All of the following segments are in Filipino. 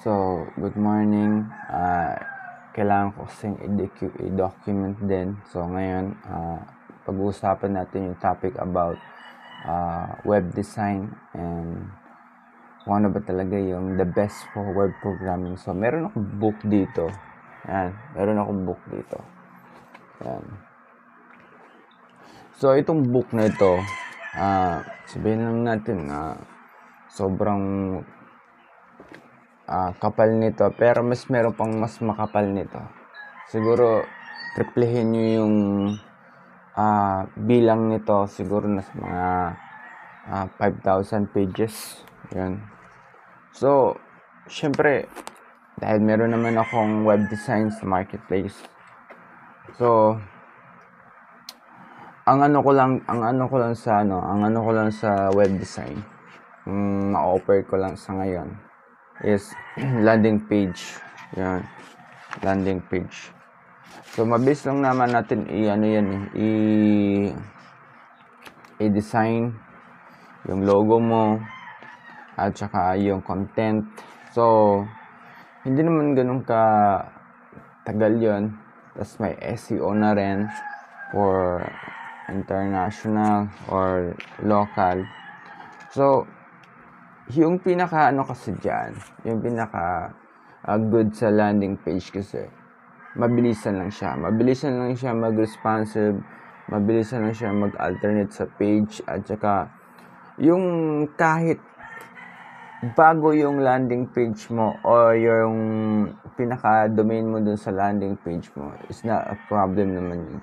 So, good morning. Kailangan ko kasing i-document din. So, ngayon, pag-uusapan natin yung topic about web design and kung ano ba talaga yung the best for web programming. So, meron akong book dito. Yan. Meron akong book dito. Yan. So, itong book na ito, sabihin lang natin na sobrang kapal nito, pero meron pang mas makapal nito. Siguro triplehin nyo yung bilang nito, siguro nasa mga 5,000 pages. Yan. So, syempre, dahil meron naman akong web design sa marketplace. So, ang ano ko lang sa web design, ma-offer ko lang sa ngayon is landing page. Yan. Landing page. So, mabilis lang naman natin i-design yung logo mo at saka yung content. So, hindi naman ganun ka tagal yun. Tapos may SEO na rin for international or local. So, yung pinaka kasi dyan, yung pinaka good sa landing page kasi mabilisan lang siya mag-responsive, mabilisan lang siya mag-alternate sa page, at saka yung kahit bago yung landing page mo o yung pinaka domain mo dun sa landing page mo, is not a problem naman yun.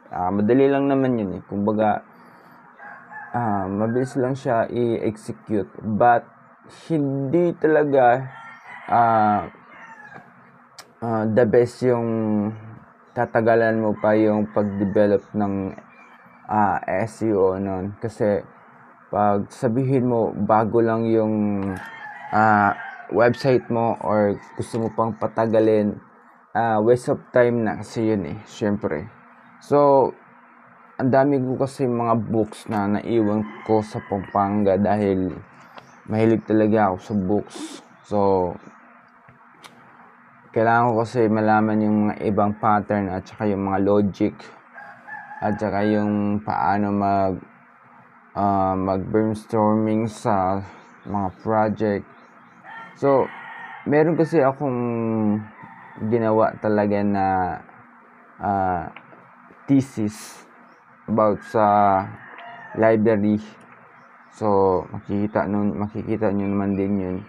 Madali lang naman yun eh. Kumbaga, mabilis lang siya i-execute, but hindi talaga the best yung tatagalan mo pa yung pag-develop ng SEO nun. Kasi pag sabihin mo bago lang yung website mo or gusto mo pang patagalin, waste of time na kasi yun eh, syempre. So, ang dami ko kasi mga books na naiwan ko sa Pampanga dahil mahilig talaga ako sa books. So, kailangan ko kasi malaman yung mga ibang pattern at saka yung mga logic at saka yung paano mag-brainstorming sa mga project. So, meron kasi akong ginawa talaga na thesis about sa library. So, makikita nyo naman din yun.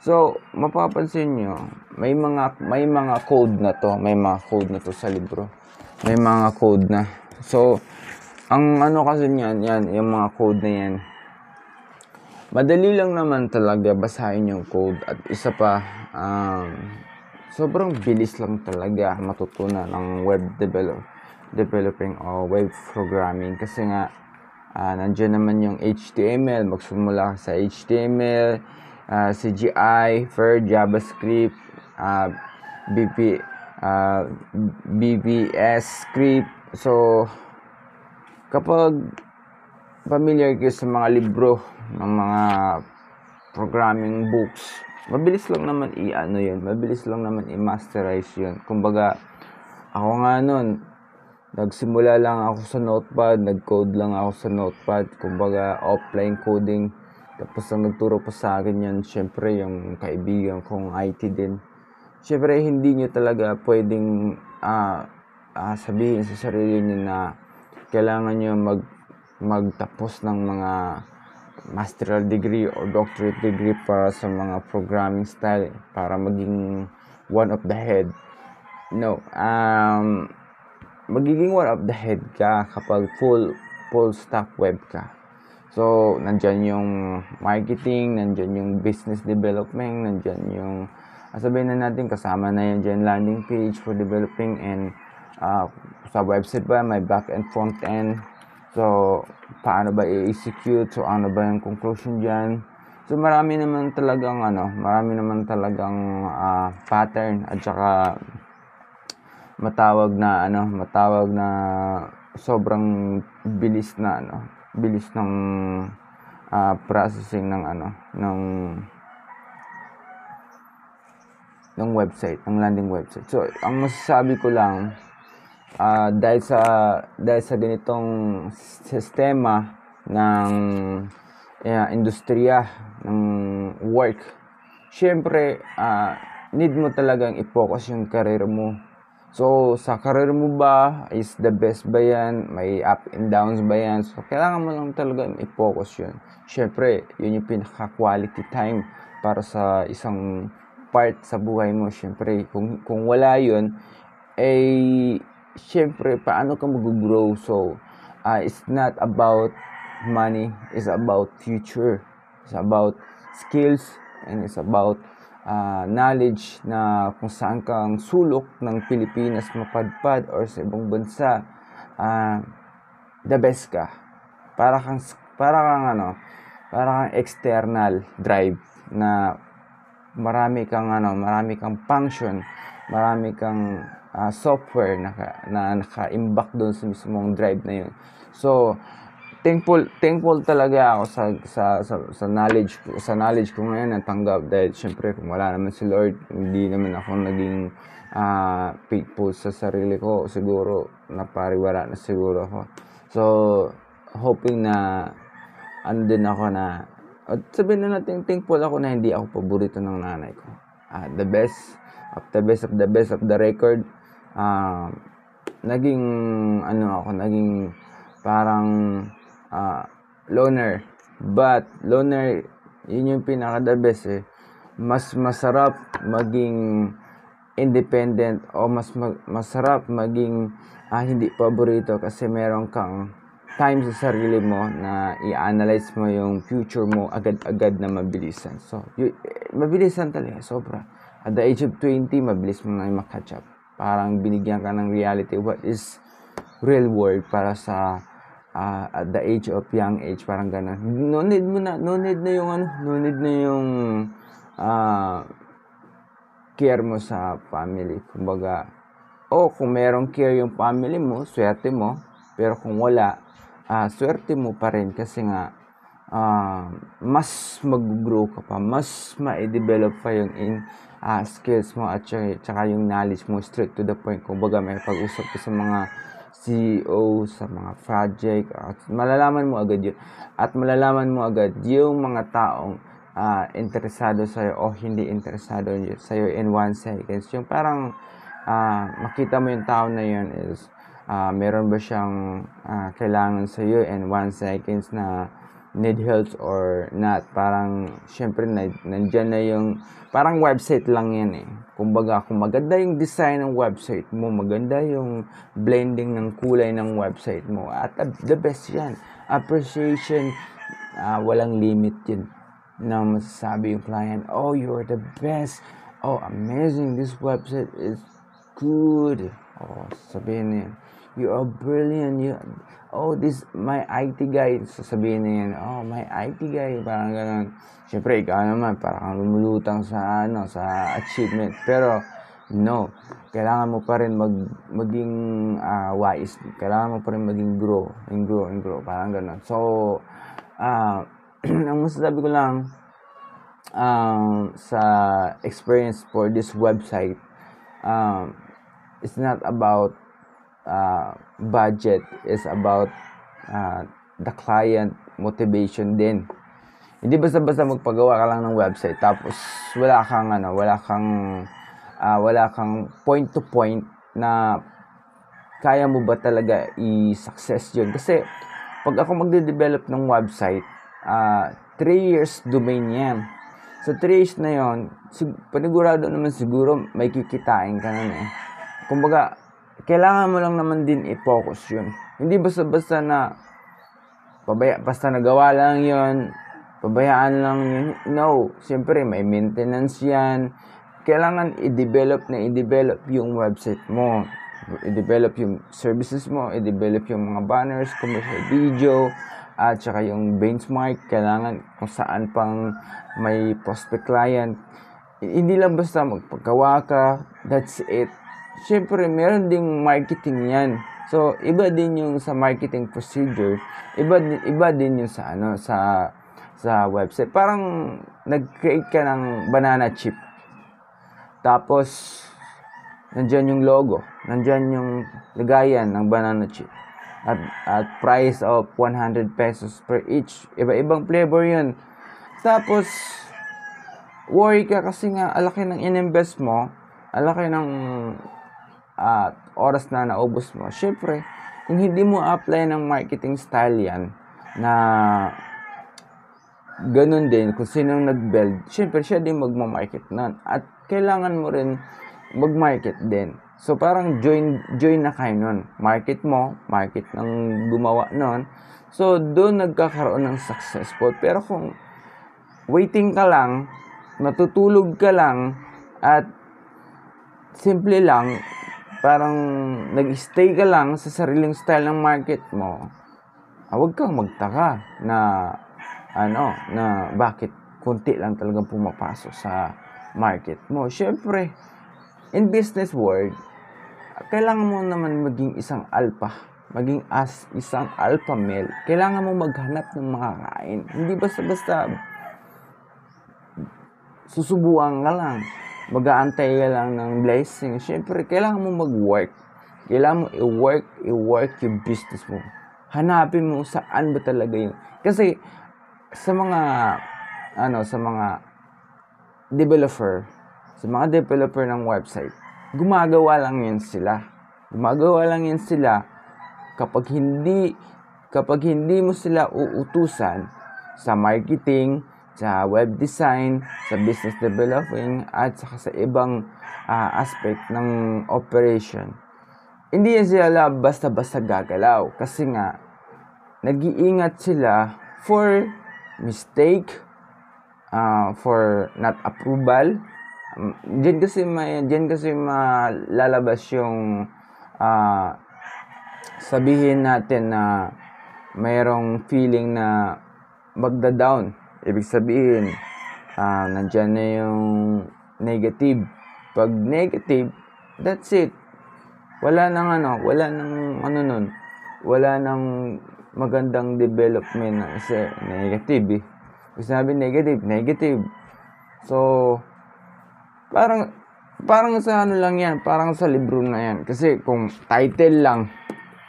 So, mapapansin nyo, may mga code na to. May mga code na to sa libro. May mga code na. So, ang ano kasi yan, yung mga code na yan, madali lang naman talaga basahin yung code. At isa pa, sobrang bilis lang talaga matutunan ng web developing o web programming. Kasi nga, nandiyan naman yung HTML. Magsimula ka sa HTML, CGI, JavaScript, BBS script. So, kapag familiar kayo sa mga libro ng mga programming books, mabilis lang naman mabilis lang naman i-masterize yun. Kumbaga, ako nga nun, nagsimula lang ako sa Notepad, nag-code lang ako sa Notepad, kumbaga offline coding. Tapos ang nagturo pa sa akin yan, syempre yung kaibigan kong IT din. Syempre hindi nyo talaga pwedeng sabihin sa sarili nyo na kailangan nyo magtapos ng mga masteral degree o doctorate degree para sa mga programming style, para maging one of the head. No, magiging one of the head ka kapag full stack web ka. So, nandyan yung marketing, nandyan yung business development, nandyan yung sabihin na natin kasama na yan dyan landing page for developing, and sa website ba may back and front end. So, paano ba i-execute? So, ano ba yung conclusion dyan? So, marami naman talagang pattern, at saka matawag na sobrang bilis ng processing ng ng website, ng landing website. So, ang masasabi ko lang, dahil sa ganitong sistema ng industriya ng work, syempre need mo talagang i-focus yung career mo. So sa career mo ba is the best ba yan, may up and downs ba yan, so kailangan mo lang talaga i-focus yun. Syempre yun yung pinaka quality time para sa isang part sa buhay mo. Syempre kung wala yun, syempre, paano ka mag-grow? So, it's not about money. It's about future. It's about skills. And it's about knowledge na kung saan kang sulok ng Pilipinas mapadpad or sa ibang bansa, the best ka. Para kang external drive na marami kang function, marami kang software na naka-imbak doon sa mismong drive na yun. So, thankful talaga ako sa knowledge ko ngayon na tanggap, dahil syempre kung wala naman si Lord, hindi naman ako naging faithful sa sarili ko, siguro napariwara na siguro ako. So, hoping na din ako na, at sabihin na natin, thankful ako na hindi ako paborito ng nanay ko. The best of the record, naging parang loner. But loner, yun yung pinaka the best Mas masarap maging independent o masarap maging hindi paborito, kasi meron kang time sa sarili mo na i-analyze mo yung future mo agad-agad na mabilisan. So, mabilisan talaga, sobra. At the age of 20, mabilis mo na makatch up. Parang binigyan ka ng reality what is real world para sa at the age of young age, parang gano'n. No need na yung care mo sa family. Kumbaga, kung merong care yung family mo, swerte mo. Pero kung wala, swerte mo pa rin, kasi nga mas mag-grow ka pa, mas ma-develop pa yung skills mo at saka yung knowledge mo straight to the point. Kumbaga, may pag-usap ka sa mga CEO, sa mga project, at malalaman mo agad yun. At malalaman mo agad yung mga taong interesado sa'yo o hindi interesado sa'yo in 1 second. Yung parang makita mo yung tao na yun is meron ba siyang kailangan sa'yo in 1 seconds na need help or not. Parang syempre nandyan na yung parang website lang yan Kumbaga, kung maganda yung design ng website mo, maganda yung blending ng kulay ng website mo, at the best yan. Appreciation, walang limit yun na masasabi yung client, oh, you're the best, oh, amazing, this website is good, sabihin na yan, you are brilliant, this my IT guy, sasabihin na yan, my IT guy, parang ganun. Siyempre, ikaw naman, parang lumulutang sa achievement. Pero, no, kailangan mo pa rin maging wise. Kailangan mo pa rin maging grow, parang ganun. So, ang masasabi ko lang, sa experience for this website, it's not about budget, is about the client motivation din. Hindi basta-basta magpagawa ka lang ng website tapos wala kang point to point na kaya mo ba talaga i-success yun. Kasi pag ako magde-develop ng website, 3 years domain yan. So 3 years na yon, panigurado naman siguro may kikitain ka nun Kumbaga, kailangan mo lang naman din i-focus yun. Hindi basta-basta na basta nagawa lang yun, pabayaan lang yun. No, siyempre may maintenance yan. Kailangan i-develop yung website mo. I-develop yung services mo, i-develop yung mga banners, commercial video, at saka yung benchmark. Kailangan kung saan pang may prospect client. Hindi lang basta magpagawa ka, that's it. Siyempre, meron ding marketing yan. So, iba din yung sa marketing procedure. Iba din yung sa website. Parang nag-create ka ng banana chip. Tapos, nandyan yung logo. Nandyan yung lagayan ng banana chip. At price of 100 pesos per each. Iba-ibang flavor yun. Tapos, worry ka kasi nga, alaki ng ininvest mo, alaki ng oras na naubos mo. Syempre, kung hindi mo apply ng marketing style yan, na ganun din, kung sinong nag-build, syempre siya din magmamarket nun. At kailangan mo rin mag-market din. So, parang join na kayo nun. Market mo, market ng gumawa nun. So, doon nagkakaroon ng successful. Pero kung waiting ka lang, natutulog ka lang, at simple lang, parang nag-stay ka lang sa sariling style ng market mo, huwag kang magtaka na na bakit kunti lang talagang pumapasok sa market mo. Syempre, in business world, kailangan mo naman maging isang alpha, maging isang alpha male. Kailangan mo maghanap ng makakain. Hindi basta-basta susubuan ka lang, mag-aantay ka lang ng blessing. Syempre, kailangan mo mag-work. Kailangan mo i-work yung business mo. Hanapin mo saan ba talaga yun. Kasi, sa mga developer ng website, gumagawa lang yan sila kapag hindi mo sila uutusan sa marketing, sa web design, sa business developing, at saka sa ibang aspect ng operation. Hindi yan sila basta-basta gagalaw kasi nga nag-iingat sila for mistake, for not approval. Diyan kasi malalabas yung sabihin natin na mayroong feeling na magda-down. Ibig sabihin, nandyan na yung negative. Pag negative, that's it. Wala nang magandang development kasi negative Kasi sabi negative. So, parang sa lang yan, parang sa libro na yan. Kasi kung title lang,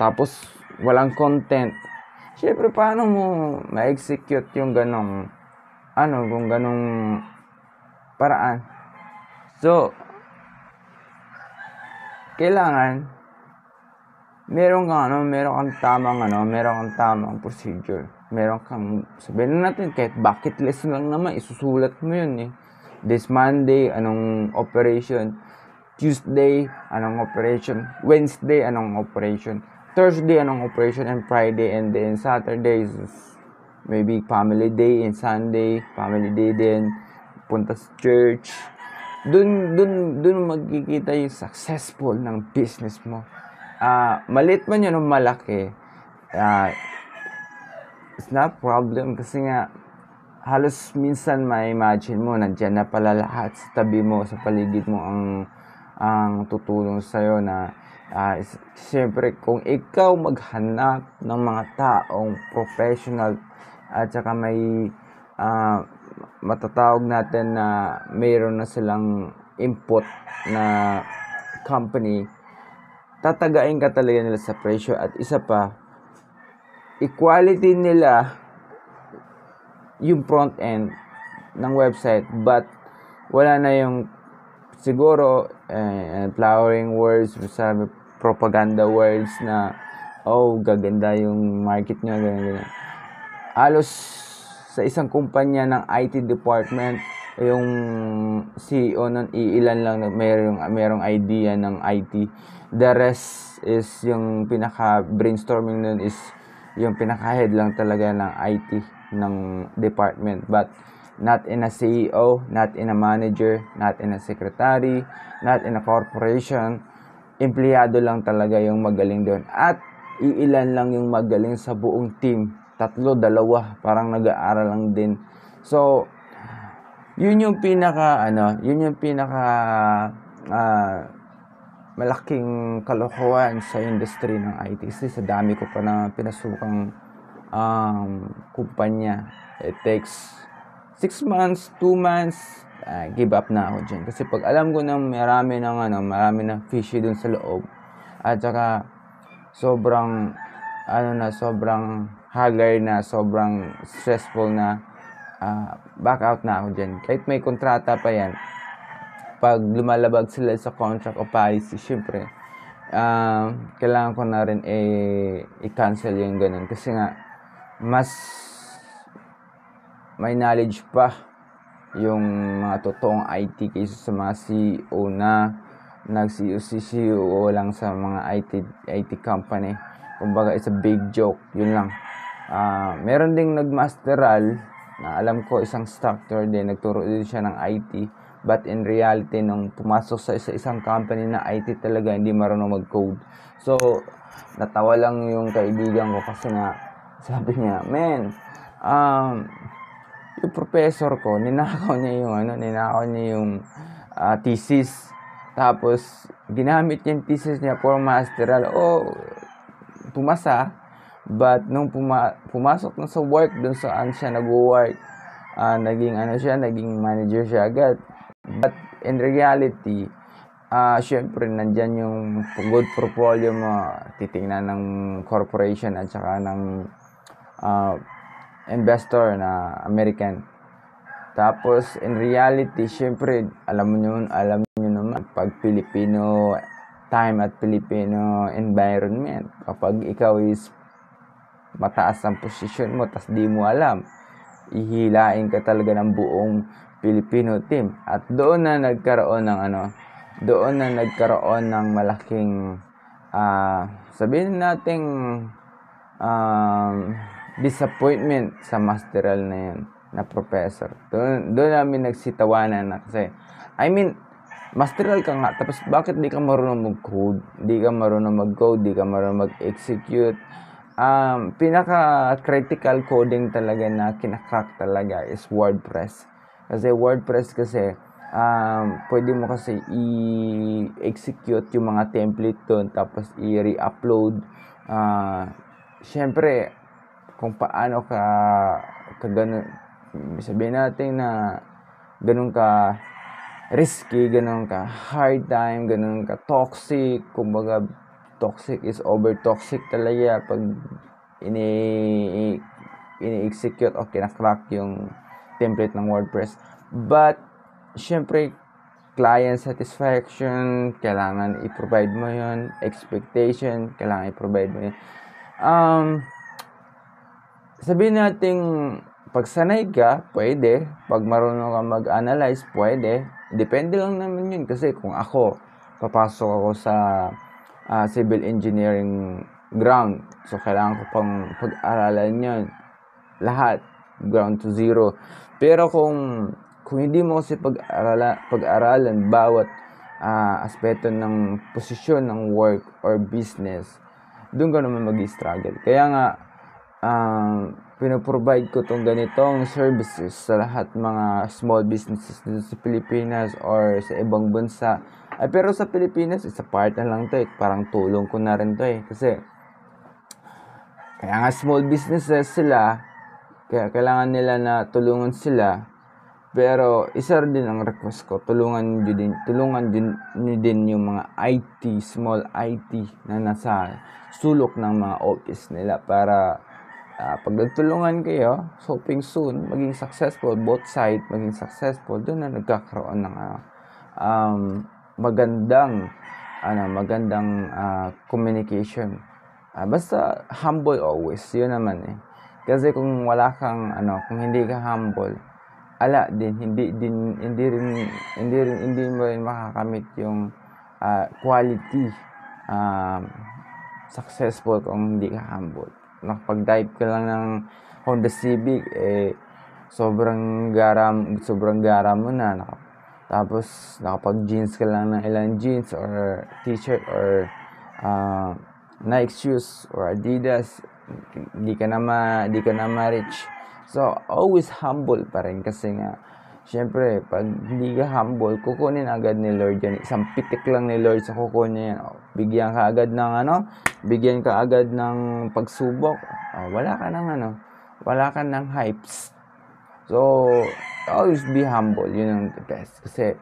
tapos walang content, syempre paano mo ma-execute yung ganong paraan. So, kailangan meron kang tamang procedure. Meron kang, sabihin natin, kahit bucket list lang naman, isusulat mo yun eh. This Monday, anong operation? Tuesday, anong operation? Wednesday, anong operation? Thursday, anong operation? And Friday, and then Saturday, maybe family day, and Sunday, family day din, punta sa church. Dun magkikita yung successful ng business mo. Maliit man yun o malaki, it's not problem kasi nga halos minsan ma-imagine mo nandyan na pala lahat sa tabi mo, sa paligid mo ang tutulong sa'yo na siyempre kung ikaw maghanap ng mga taong professional at saka may matatawag natin na mayroon na silang input na company, tatagain ka talaga nila sa presyo. At isa pa, equality nila yung front end ng website, but wala na yung siguro flowering words, sabi, propaganda words na gaganda yung market nyo, ganyan. Halos sa isang kumpanya ng IT department, yung CEO nun, iilan lang na mayroong idea ng IT. The rest is yung pinaka-brainstorming nun is yung pinaka-head lang talaga ng IT ng department. But not in a CEO, not in a manager, not in a secretary, not in a corporation. Empleyado lang talaga yung magaling doon. At iilan lang yung magaling sa buong team. 3, 2, parang nag-aaral lang din. So, yun yung pinaka malaking kalokohan sa industry ng IT. Kasi sa dami ko pa na pinasukang kumpanya. It takes 6 months, 2 months, give up na ako dyan. Kasi pag alam ko na marami ng fishy dun sa loob, at saka sobrang haggard na, sobrang stressful na, back out na ako dyan. Kahit may kontrata pa yan, pag lumalabag sila sa contract o policy, syempre, kailangan ko na rin i-cancel yung ganun. Kasi nga, mas may knowledge pa yung mga totoong IT kaysa sa mga CEO na nag-CEO lang sa mga IT company. Kumbaga, it's a big joke. Yun lang. Meron ding nagmasteral na alam ko isang instructor din, nagturo din siya ng IT. But in reality, nung pumasok sa isang company na IT talaga, hindi marunong mag-code. So, natawa lang yung kaibigan ko kasi nga, sabi niya, man, yung professor ko, ninakaw niya yung thesis. Tapos, ginamit yung thesis niya for masteral. Pumasa. But, nung pumasok na sa work, dun saan siya nag-work, naging manager siya agad. But, in reality, syempre, nandyan yung good portfolio mo, titingnan ng corporation at saka ng investor na American. Tapos, in reality, syempre, alam nyo naman, pag Filipino time at Filipino environment, kapag ikaw is mataas ang posisyon mo, tas di mo alam, ihilain ka talaga ng buong Filipino team. At doon na nagkaroon ng malaking, sabihin nating, disappointment sa masteral na yun, na professor. Doon namin nagsitawanan na kasi, masteral ka nga, tapos bakit di ka marunong mag-code? Di ka marunong mag-execute. Pinaka-critical coding talaga na kinakrak talaga is WordPress. Kasi WordPress pwede mo kasi i-execute yung mga template doon, tapos i-re-upload. Syempre, kung paano ka ganun, sabihin natin na ganun ka risky, ganun ka hard time, ganun ka toxic, kumbaga toxic is over toxic talaga pag ini-execute o kinakrak yung template ng WordPress. But syempre, client satisfaction, kailangan i-provide mo yun. Expectation, kailangan i-provide mo yun. Sabihin natin, pag sanay ka, pwede. Pag marunong ka mag-analyze, pwede. Depende lang naman yun. Kasi kung papasok ako sa civil engineering ground, so kailangan ko pang pag-aralan yun. Lahat, ground to zero. Pero kung hindi mo kasi pag-aralan bawat aspeto ng posisyon ng work or business, doon ka naman mag-struggle. Kaya nga, pinoprovide ko tong ganitong services sa lahat mga small businesses dito sa Pilipinas or sa ibang bansa. Pero sa Pilipinas, isa part na lang to. Parang tulong ko na rin to kasi kaya nga small businesses sila, kaya kailangan nila na tulungan sila. Pero isa rin din ang request ko, tulungan niyo din yung mga IT, small IT na nasa sulok ng mga office nila para pag nagtulungan kayo, hoping soon maging successful, both side maging successful, doon na nagkakaroon ng magandang communication. Basta humble always, yun naman Kasi kung wala kang kung hindi ka humble, hindi mo rin makakamit yung quality successful kung hindi ka humble. Nakapag-dive ka lang ng Honda Civic, sobrang garam mo na. Tapos nakapag-jeans ka lang ng ilang jeans or t-shirt or Nike shoes or Adidas, di ka na ma-reach. So, always humble pa rin kasi nga, syempre, pag hindi ka humble, kukunin agad ni Lord yan. Isang pitik lang ni Lord sa kukunin yan. Bigyan ka agad ng pagsubok. Wala ka ng hypes. So, always be humble. Yun ang the best. Kasi,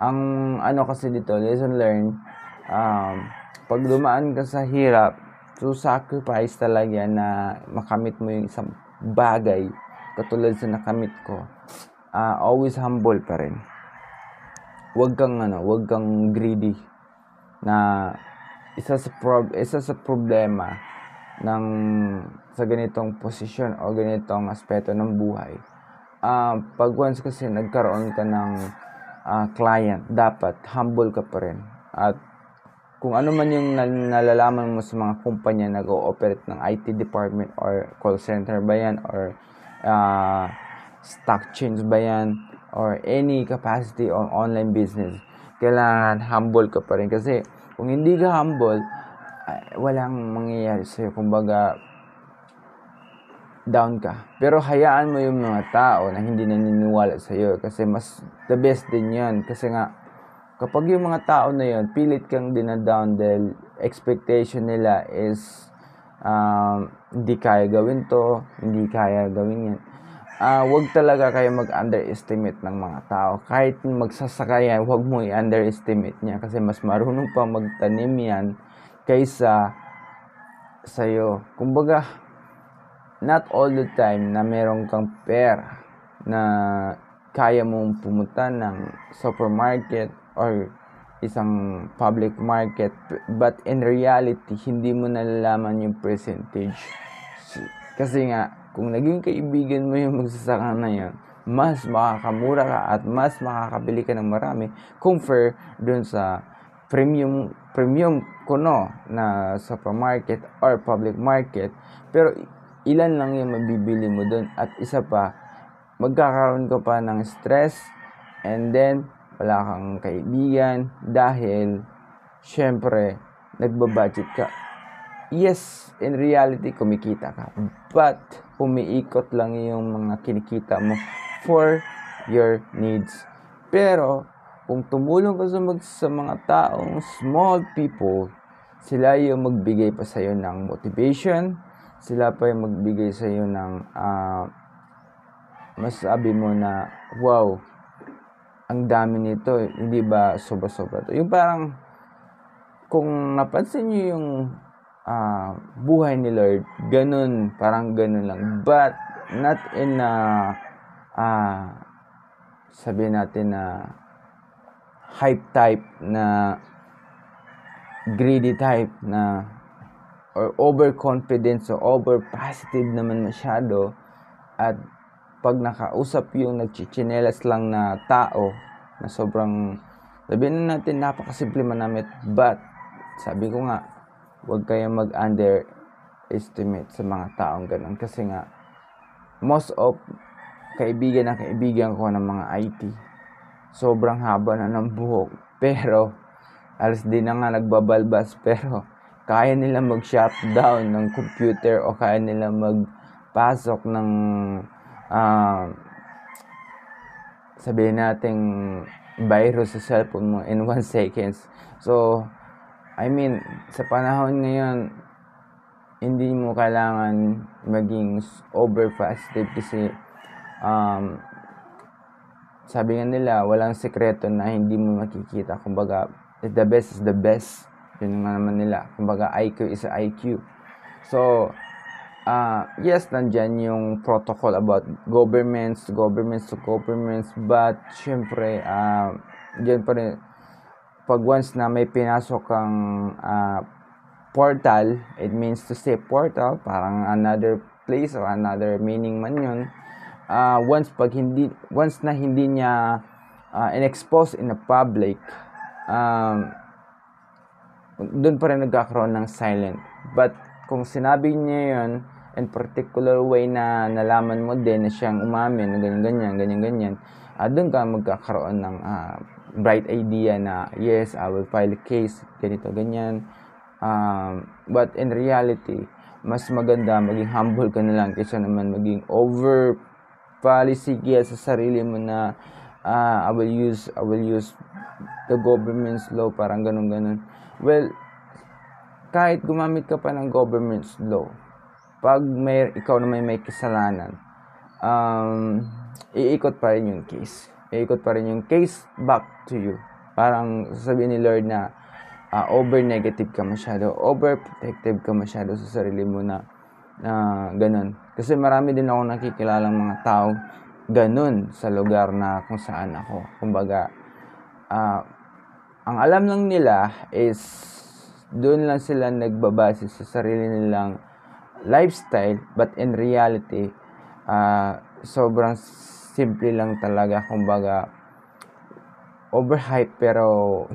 ang ano kasi dito, lesson learned, pag dumaan ka sa hirap, to sacrifice talaga na makamit mo yung isang bagay, katulad sa nakamit ko, always humble pa rin. Huwag kang greedy na isa sa problema ng sa ganitong posisyon o ganitong aspeto ng buhay. Pag once kasi nagkaroon ka ng client, dapat humble ka pa rin. At kung ano man yung nalalaman mo sa mga kumpanya na nag-ooperate ng IT department or call center ba yan or stock change ba yan or any capacity on online business, kailangan humble ka pa rin. Kasi kung hindi ka humble, walang mangyayari sa'yo. Kumbaga, down ka. Pero hayaan mo yung mga tao na hindi naniniwala sa'yo. Kasi mas the best din yan. Kasi nga, kapag yung mga tao na yun, pilit kang dinadown dahil expectation nila is hindi kaya gawin to, hindi kaya gawin yan. Wag talaga kayo mag-underestimate ng mga tao. Kahit magsasaka yan, wag mo i-underestimate niya kasi mas marunong pa magtanim yan kaysa sa'yo. Kumbaga, not all the time na meron kang pera na kaya mong pumunta ng supermarket or isang public market, but in reality, hindi mo nalalaman yung percentage. Kasi nga, kung naging kaibigan mo yung magsasaka na yun, mas makakamura ka at mas makakabili ka ng marami compare dun sa premium kuno na supermarket or public market. Pero ilan lang yung mabibili mo dun at isa pa, magkakaroon ka pa ng stress and then wala kang kaibigan dahil syempre nagbabudget ka. Yes, in reality kumikita ka, but umiikot lang yung mga kinikita mo for your needs. Pero kung tumulong ka sa mga taong small people, sila yung magbigay pa sa'yo ng motivation, sila pa yung magbigay sa'yo ng masabi mo na, wow, ang dami nito, hindi ba sobra-sobra to? Yung parang, kung napansin nyo yung buhay ni Lord, parang ganun lang. But, not in sabihin natin na hype type, na greedy type, na or overconfidence o over positive naman masyado. At pag nakausap yung nagchichinelas lang na tao na sobrang, sabihin na natin, napakasimple manamit, but sabi ko nga, huwag kayong mag-underestimate sa mga taong ganun. Kasi nga, most of kaibigan ko ng mga IT, sobrang haba na ng buhok, pero alas din na nga nagbabalbas, pero kaya nila mag-shutdown ng computer o kaya nila magpasok ng sabihin nating virus sa cellphone mo in 1 seconds. So, I mean, sa panahon ngayon, hindi mo kailangan maging over positive kasi sabi nga nila, walang sekreto na hindi mo makikita. Kumbaga, the best is the best. Yun nga naman nila. Kumbaga, IQ is IQ. So, yes, nandyan yung protocol about governments to governments, but syempre, dyan pa rin, pag once na may pinasok kang portal, it means to say portal, parang another place or another meaning man yun. Once na hindi niya in-expose in the public, doon pa rin nagkakaroon ng silent. But kung sinabi niya yun in particular way na nalaman mo din na siyang umamin na ganyan, doon ka magkakaroon ng bright idea na yes, I will file a case, ganito, ganyan. But in reality, mas maganda maging humble ka na lang kaysa naman maging over policy sa sarili mo na I will use the government's law, parang ganun. Well, kahit gumamit ka pa ng government's law, pag ikaw na may kasalanan, iikot pa rin yung case. Iikot pa rin yung case back to you. Parang sasabihin ni Lord na over-negative ka masyado, over-protective ka masyado sa sarili mo na ganun. Kasi marami din ako nakikilalang mga tao ganun sa lugar na kung saan ako. Kumbaga, ang alam lang nila is doon lang sila nagbabase sa sarili nilang lifestyle, but in reality, sobrang simple lang talaga. Kumbaga, overhype pero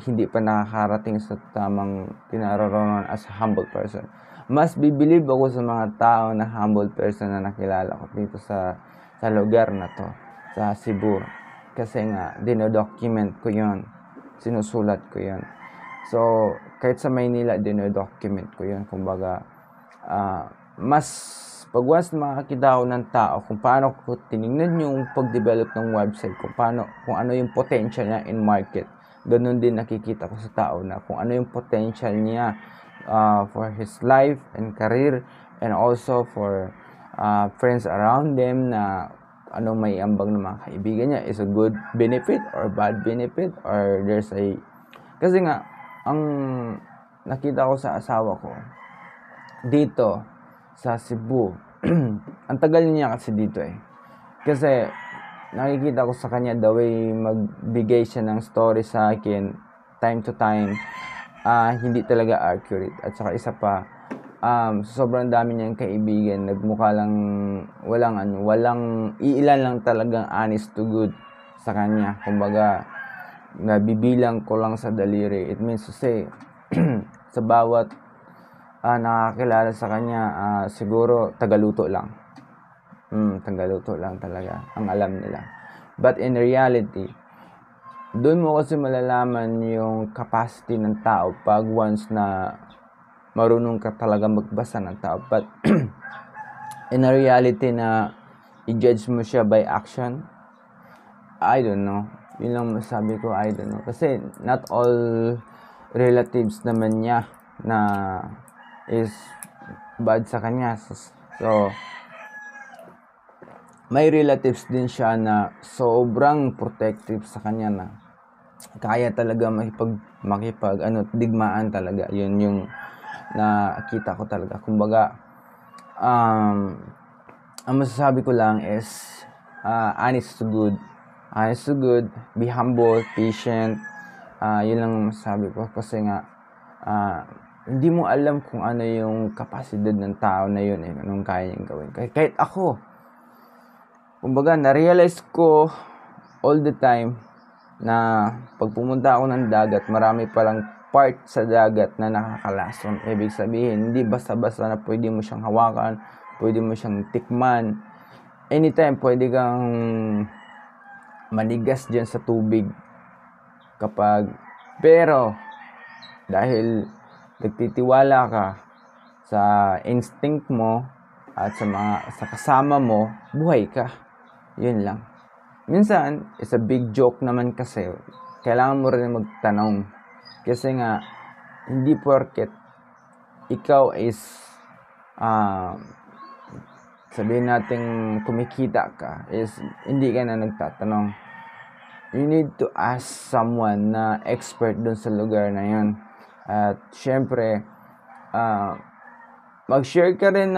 hindi pa nakakarating sa tamang kinaroroonan as a humble person. Mas bibilib ako sa mga tao na humble person na nakilala ko dito sa lugar na to, sa Cebu. Kasi nga, dinodocument ko yon, sinusulat ko yon. So, kahit sa Maynila, dinodocument ko yon. Kumbaga, mas pag once makakita ako ng tao kung paano ko tinignan yung pag-develop ng website, kung ano yung potential niya in market, ganun din nakikita ko sa tao na kung ano yung potential niya for his life and career, and also for friends around them, na anong may ambag ng mga kaibigan niya, is a good benefit or bad benefit, or there's a, kasi nga ang nakita ko sa asawa ko dito sa Cebu, ang tagal niya kasi dito kasi nakikita ko sa kanya the way magbigay siya ng story sa akin time to time, hindi talaga accurate. At saka isa pa, sobrang dami niyang kaibigan, nagmukha lang walang iilan lang talagang honest to good sa kanya. Kumbaga, nabibilang ko lang sa daliri. It means to say, sa bawat nakakilala sa kanya, siguro tagaluto lang. Tagaluto lang talaga ang alam nila. But in reality, doon mo kasi malalaman yung capacity ng tao pag once na marunong ka talaga magbasa ng tao. But in a reality na i-judge mo siya by action, I don't know. Yun lang masabi ko, I don't know. Kasi not all relatives naman niya na is bad sa kanya. So, may relatives din siya na sobrang protective sa kanya, na kaya talaga digmaan talaga. Yun yung nakita ko talaga. Kumbaga, ang masasabi ko lang is honest to good, be humble, patient. Yun lang masasabi ko, kasi nga hindi mo alam kung ano yung kapasidad ng tao na yun, anong kaya niyang gawin. Kahit ako, kumbaga, na-realize ko all the time na pag pumunta ako ng dagat, marami palang part sa dagat na nakakalason. Ibig sabihin, hindi basta-basta na pwede mo siyang hawakan, pwede mo siyang tikman. Anytime, pwede kang manigas dyan sa tubig. Pero, dahil nagtitiwala ka sa instinct mo at sa kasama mo, buhay ka. Yun lang. Minsan, it's a big joke naman kasi kailangan mo rin magtanong. Kasi nga, hindi porket ikaw is sabihin natin kumikita ka, is hindi ka na nagtatanong. You need to ask someone na expert dun sa lugar na yun. At syempre, mag-share ka rin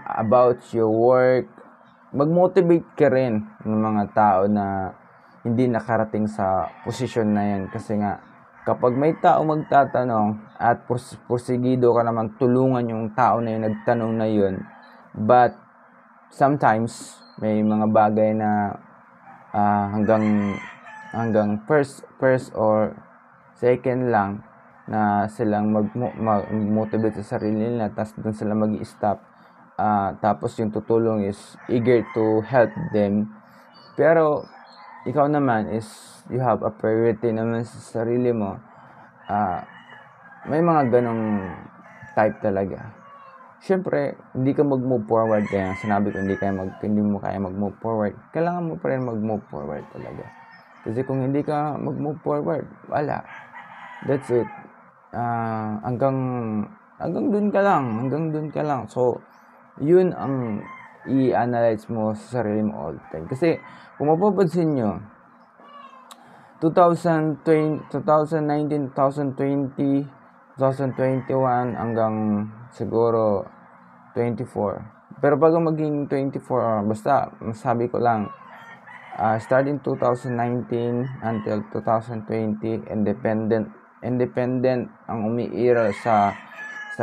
about your work. Mag-motivate ka rin ng mga tao na hindi nakarating sa posisyon na yan. Kasi nga, kapag may tao magtatanong at porsigido ka naman tulungan yung tao na yun, nagtanong na yun, but sometimes may mga bagay na hanggang first or second lang na silang mag-motivate sa sarili nila, tapos doon sila mag-i-stop. Tapos yung tutulong is eager to help them. Pero ikaw naman is you have a priority naman sa sarili mo. May mga ganong type talaga. Siyempre, hindi ka mag-move forward. Kaya sinabi ko, hindi mo kaya mag-move forward. Kailangan mo pa rin mag-move forward talaga. Kasi kung hindi ka mag-move forward, wala. That's it. Hanggang dun ka lang. So, yun ang i-analyze mo sa sarili mo all the time. Kasi kung mapapansin nyo, 2019, 2020, 2021 hanggang siguro 24. Pero bago maging 24, basta masabi ko lang, starting 2019 until 2020, independent ang umiiral sa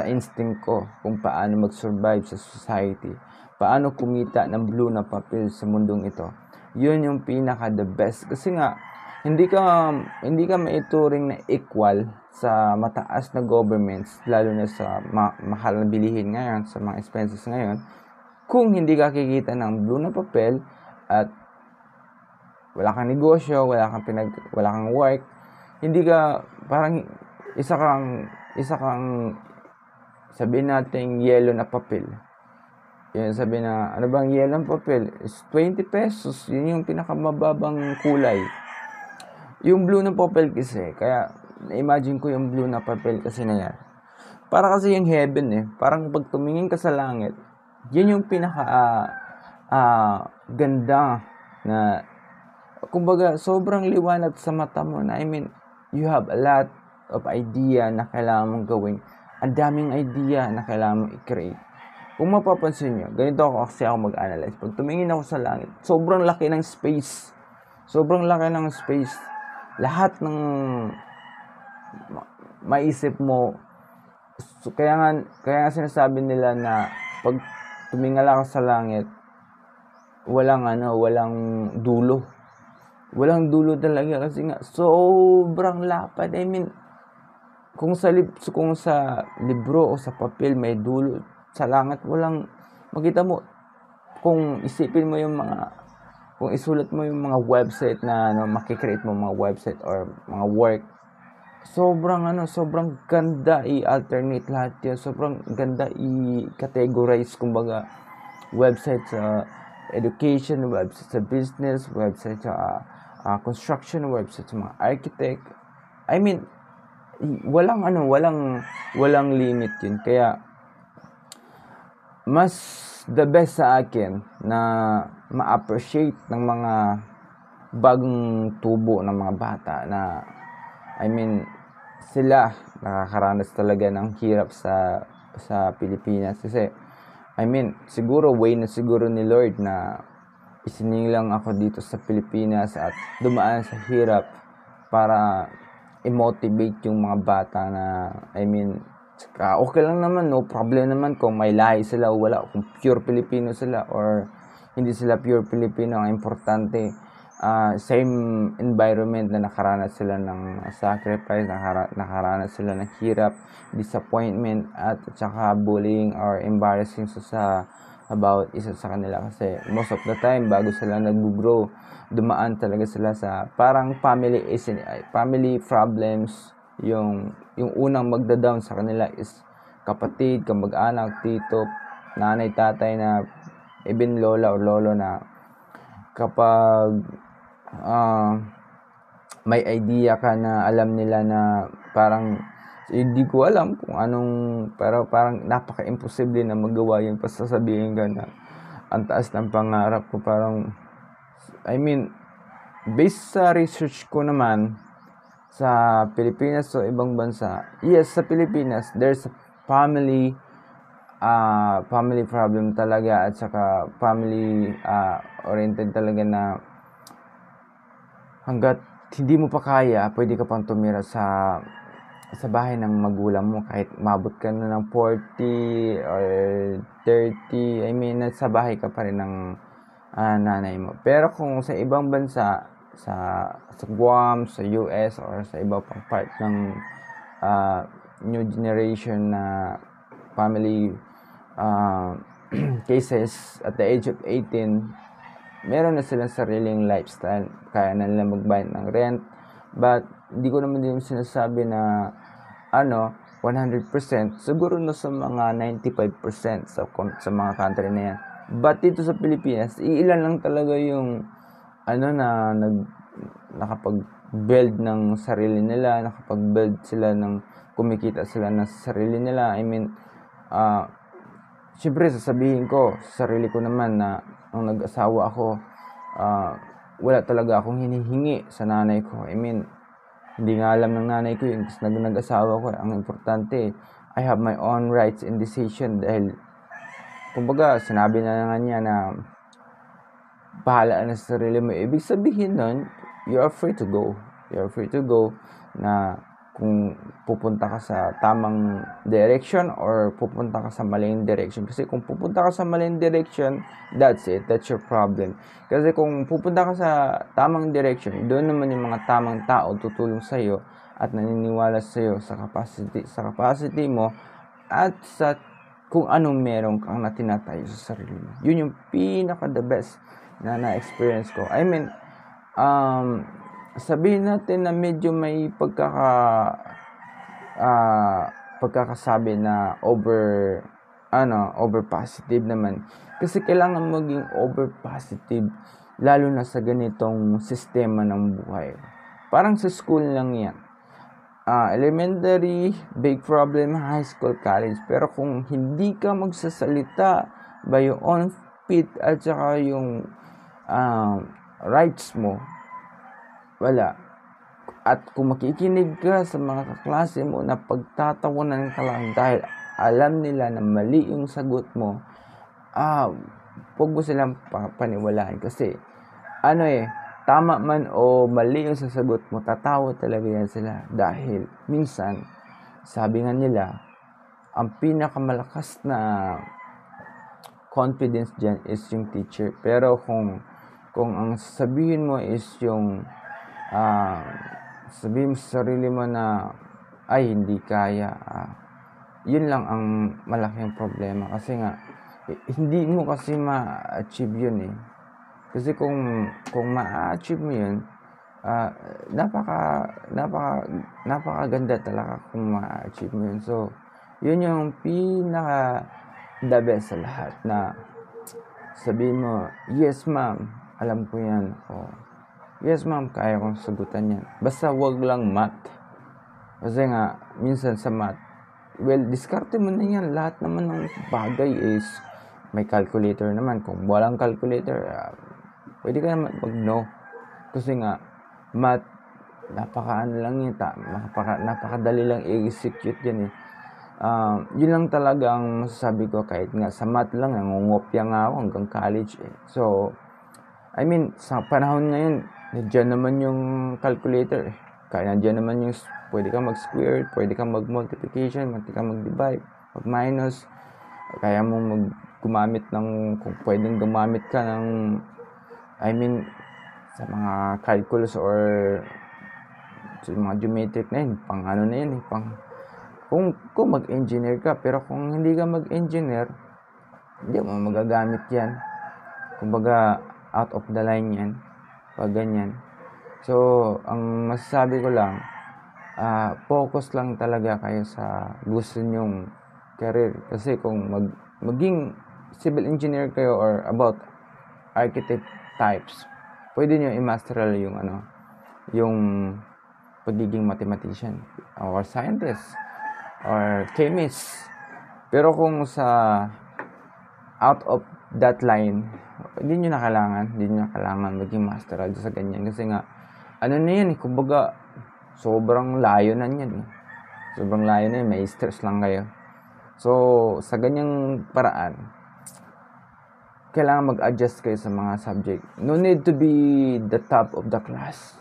instinct ko kung paano mag-survive sa society, paano kumita ng blue na papel sa mundong ito. Yun yung pinaka the best, kasi nga hindi ka maituring na equal sa mataas na governments, lalo na sa mahal na bilihin ngayon, sa mga expenses ngayon, kung hindi ka kikita ng blue na papel at wala kang negosyo, wala kang work, hindi ka, parang isa kang sabihin natin yellow na papel. Yun, sabi na, ano bang yellow na papel? Is 20 pesos. Yun yung pinakamababang kulay. Yung blue na papel kasi, kaya na-imagine ko yung blue na papel kasi na yan. Para kasi yung heaven parang pag tumingin ka sa langit, yun yung pinaka ganda na, kumbaga, sobrang liwanag sa mata mo na, I mean, you have a lot of idea na kailangan mong gawin. Ang daming idea na kailangan mong i-create. Kung mapapansin nyo, ganito ako mag-analyze. Pag tumingin ako sa langit, sobrang laki ng space. Lahat ng maisip mo. So, kaya nga sinasabi nila na pag tumingala ka sa langit, walang dulo. Walang dulo talaga kasi nga sobrang lapad. I mean, kung sa libro o sa papel may dulo, sa langit walang makita mo. Kung isulat mo yung mga website na makikreate mo mga website or mga work, sobrang ganda i-alternate lahat yun. Sobrang ganda i-categorize, kumbaga, website sa education, website sa business, website sa construction, website sa mga architect. I mean, walang limit yun. Kaya mas the best sa akin na ma-appreciate ng mga bagong tubo ng mga bata na, I mean, sila nakakaranas talaga ng hirap sa Pilipinas. Kasi, I mean, siguro ni Lord na isinilang ako dito sa Pilipinas at dumaan sa hirap para i-motivate yung mga bata na, I mean, okay lang naman, no problem naman kung may lahi sila o wala, kung pure Filipino sila or hindi sila pure Filipino. Ang importante, same environment na nakaranas sila ng sacrifice, nakaranas sila ng hirap, disappointment, at saka bullying or embarrassing about isa sa kanila. Kasi most of the time, bago sila nag-grow, dumaan talaga sila sa parang family problems. Yung unang magda-down sa kanila is kapatid, kamag-anak, tito, nanay, tatay, na even lola or lolo, na kapag may idea ka na alam nila na parang hindi ko alam kung anong, pero parang napaka-imposible na magawa yun, pasasabihin ka na ang taas ng pangarap ko. Parang, I mean, based sa research ko naman sa Pilipinas o ibang bansa, yes, sa Pilipinas there's a family problem talaga, at saka family oriented talaga, na hanggat hindi mo pa kaya, pwede ka pang tumira sa bahay ng magulang mo kahit mabot ka na ng 40 or 30. I mean, nasa bahay ka pa rin ng nanay mo. Pero kung sa ibang bansa, sa Guam, sa US, or sa iba pang part ng new generation na family cases, at the age of 18, meron na silang sariling lifestyle, kaya na nila magbayad ng rent. But hindi ko naman din sinasabi na 100%, siguro na sa mga 95% sa mga country na yan. But dito sa Pilipinas, iilan lang talaga yung na nakapag-build ng sarili nila, nakapag-build sila ng kumikita sila ng sarili nila. I mean, Siyempre sasabihin ko sa sarili ko naman na nung nag-asawa ako, wala talaga akong hinihingi sa nanay ko. I mean, hindi nga alam ng nanay ko yun kasi nag-asawa ko. Ang importante, I have my own rights and decision dahil kumbaga sinabi na nga niya na bahala na sa sarili mo. Ibig sabihin nun, you are free to go. You are free to go na kung pupunta ka sa tamang direction or pupunta ka sa maling direction. Kasi kung pupunta ka sa maling direction, that's it. That's your problem. Kasi kung pupunta ka sa tamang direction, doon naman yung mga tamang tao tutulong sa'yo at naniniwala sa'yo sa capacity mo at sa kung anong meron kang natinatayo sa sarili mo. Yun yung pinaka-the best na na-experience ko. I mean, sabihin natin na medyo may pagkakasabi na over positive naman. Kasi kailangan maging over positive lalo na sa ganitong sistema ng buhay. Parang sa school lang yan. Elementary, big problem, high school, college. Pero kung hindi ka magsasalita by your own feet at saka yung rights mo, wala. At kung makikinig ka sa mga kaklase mo na pagtatawanan ka lang dahil alam nila na mali yung sagot mo, huwag mo silang paniwalaan kasi tama man o mali yung sasagot mo, tatawa talaga yan sila dahil minsan, sabi nga nila, ang pinakamalakas na confidence dyan is yung teacher. Pero kung ang sabihin mo is yung sabihin mo sa sarili mo na ay hindi kaya, yun lang ang malaking problema kasi nga hindi mo kasi ma-achieve yun kasi kung ma-achieve mo yun, napakaganda talaga kung ma-achieve mo yun. So yun yung pinaka the best sa lahat na sabihin mo, yes ma'am, alam ko yan. Yes ma'am, kaya kong sagutan yan. Basta wag lang math. Kasi nga, minsan sa math, well, diskarte mo na yan. Lahat naman ng bagay is may calculator naman. Kung walang calculator, pwede ka naman mag-no. Kasi nga, math, napakadali lang i-execute yan yun lang talaga ang masasabi ko kahit nga sa math lang, nangungopia nga ako hanggang college So, I mean, sa panahon ngayon, nandiyan naman yung calculator Kaya nandiyan naman yung pwede kang mag-square, pwede kang mag-multiplication, pwede kang mag-divide, mag-minus. Kaya mo gumamit ng, kung pwedeng gumamit ka ng, I mean, sa mga calculus or sa mga geometric na yun, pang ano na yun, kung mag-engineer ka, pero kung hindi ka mag-engineer, hindi mo magagamit yan. Kumbaga, out of the line yan, pag ganyan. So, ang masasabi ko lang, focus lang talaga kayo sa gusto nyong career. Kasi kung maging civil engineer kayo or about architect types, pwede nyo i-master yung pagiging mathematician or scientist or chemist. Pero kung sa out of that line, hindi nyo na kailangan maging master sa ganyan. Kasi nga, ano na yan kumbaga, sobrang layo na yan Sobrang layo na yan, may stress lang kayo. So, sa ganyang paraan, kailangan mag-adjust kayo sa mga subject. No need to be the top of the class.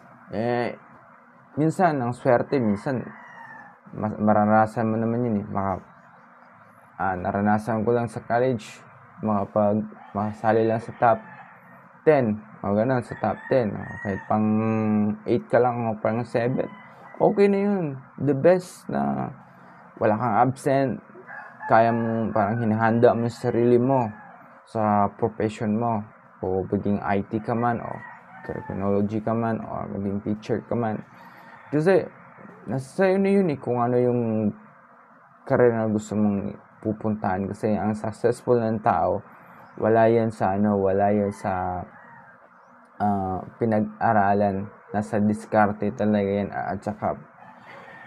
Minsan, ang swerte, minsan, maranasan mo naman yun naranasan ko lang sa college, makasali lang sa top 10, o ganun, sa top 10, kahit pang 8 ka lang o pang 7, okay na yun. The best na wala kang absent, kaya mo parang hinahanda mo yung sarili mo sa profession mo, o maging IT ka man, o criminology ka man, o maging teacher ka man. Kasi nasa sa'yo na yun kung ano yung career na gusto mong pupuntahan. Kasi ang successful ng tao, wala yan sa pinag-aralan. Nasa diskarte talaga yan, at saka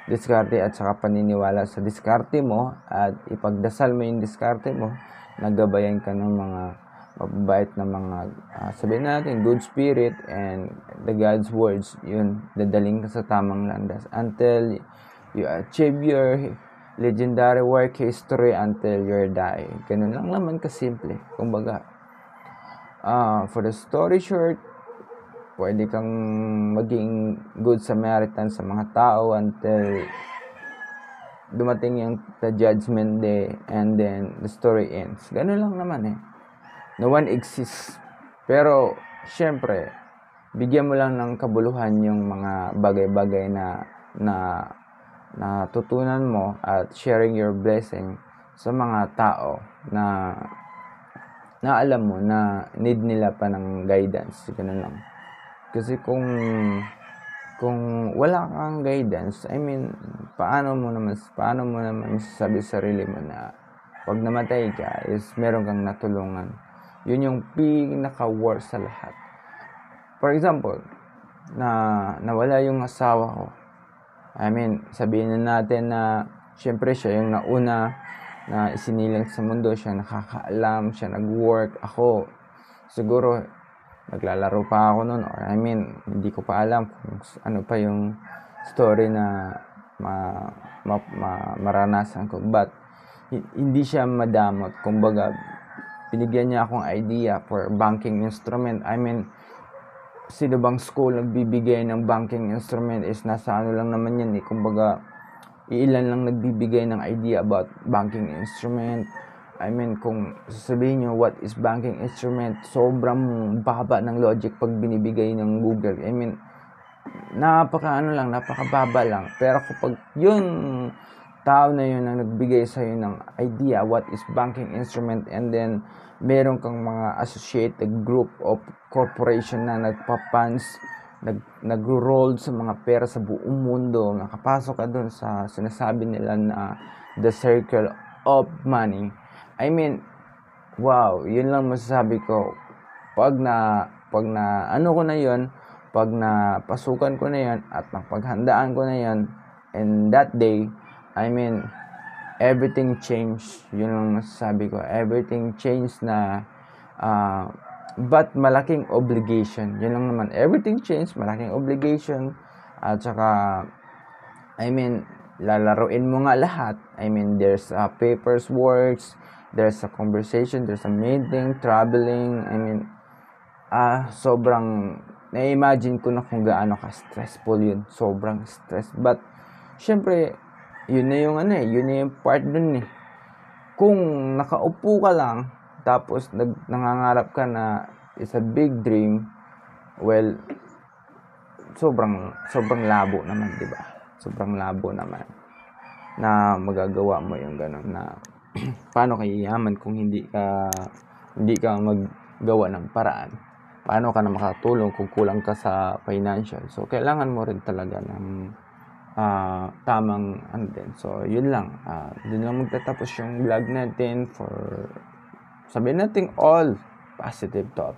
diskarte at saka paniniwala sa diskarte mo, at ipagdasal mo yung diskarte mo nagabayan ka ng mga mababait na mga sabihin natin good spirit and the God's words, yun, dadaling ka sa tamang landas until you achieve your legendary work history until you're dying. Ganun lang naman kasimple. Kumbaga, for the story short, pwede kang maging good Samaritan sa mga tao until dumating yung the judgment day and then the story ends. Ganun lang naman eh. No one exists. Pero, syempre, bigyan mo lang ng kabuluhan yung mga bagay-bagay na natutunan mo at sharing your blessing sa mga tao na alam mo na need nila pa ng guidance. Ganun lang. Kasi kung wala kang guidance, I mean, paano mo naman sasabi sa sarili mo na pag namatay ka is meron kang natulungan. Yun yung pinaka-worst sa lahat. For example, nawala yung asawa ko. I mean, sabihin na natin na syempre siya yung nauna na isinilang sa mundo, siya nakakaalam, siya nag-work. Ako, siguro, naglalaro pa ako noon, or I mean, hindi ko pa alam kung ano pa yung story na maranasan ko. But, hindi siya madamot. Kumbaga, binigyan niya akong idea for banking instrument. I mean, sino bang school nagbibigay ng banking instrument is nasa ano lang naman yan eh. Kumbaga, ilan lang nagbibigay ng idea about banking instrument. I mean, kung sasabihin nyo what is banking instrument, sobrang baba ng logic pag binibigay ng Google. I mean, napakababa lang. Pero kapag yun tao na yun ang nagbigay sa'yo ng idea what is banking instrument, and then meron kang mga associated group of corporation na nagpa-funds, nag-roll sa mga pera sa buong mundo, nakapasok ka dun sa sinasabi nila na the circle of money. I mean, wow, yun lang masasabi ko. Pag na ano ko na yun, pag na pasukan ko na yun at napaghandaan ko na yun, and that day, I mean, everything changed. Yun lang masasabi ko. Everything changed na but malaking obligation. Yun lang naman. Everything changed, malaking obligation. At saka, I mean, lalaruin mo nga lahat. I mean, there's papers, works, there's a conversation, there's a meeting, traveling. I mean, sobrang, na-imagine ko na kung gaano ka-stressful yun. Sobrang stress. But, syempre, yun na yung yun na yung part dun eh. Kung nakaupo ka lang, tapos nangangarap ka na is a big dream, well, sobrang labo naman, di ba? Sobrang labo naman na magagawa mo yung gano'n na paano ka yayaman kung hindi ka maggawa ng paraan? Paano ka na makatulong kung kulang ka sa financial? So, kailangan mo rin talaga ng tamang din. So, yun lang. Dun lang magtatapos yung vlog natin for sabihin natin all positive thought.